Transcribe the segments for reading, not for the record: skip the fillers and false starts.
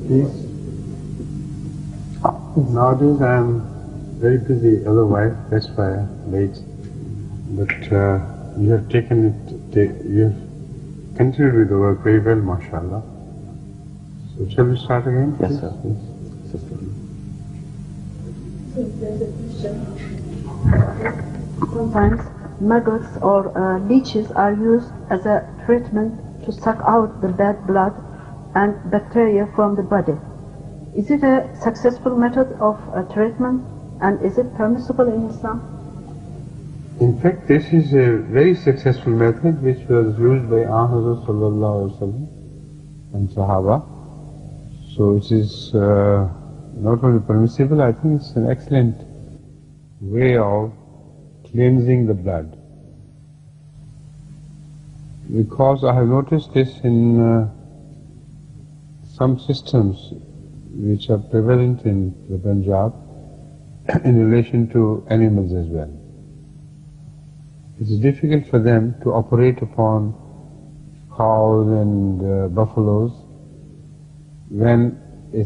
Please. Nowadays I am very busy, otherwise that's why I'm late. But you have taken it, you have continued with the work very well, mashallah. So shall we start again? Yes, sir. Sometimes maggots or leeches are used as a treatment to suck out the bad blood and bacteria from the body. Is it a successful method of treatment, and is it permissible in Islam? In fact, this is a very successful method which was used by Ahmad sallallahu alaihi wasallam and Sahaba. So it is not only permissible, I think it's an excellent way of cleansing the blood. Because I have noticed this in some systems which are prevalent in the Punjab in relation to animals as well. It is difficult for them to operate upon cows and buffaloes when a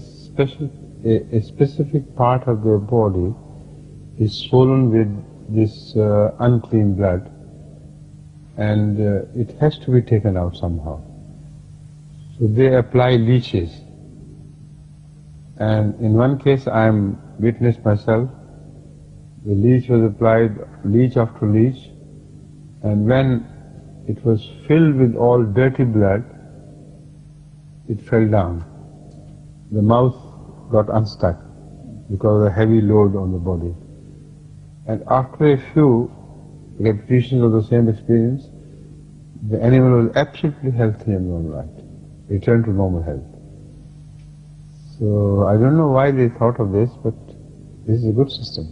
specific part of their body is swollen with this unclean blood, and it has to be taken out somehow. So they apply leeches. And in one case I am witness myself. The leech was applied, leech after leech, and when it was filled with all dirty blood, it fell down. The mouth got unstuck because of the heavy load on the body. And after a few repetitions of the same experience, the animal was absolutely healthy and alright, returned to normal health. So I don't know why they thought of this, but this is a good system.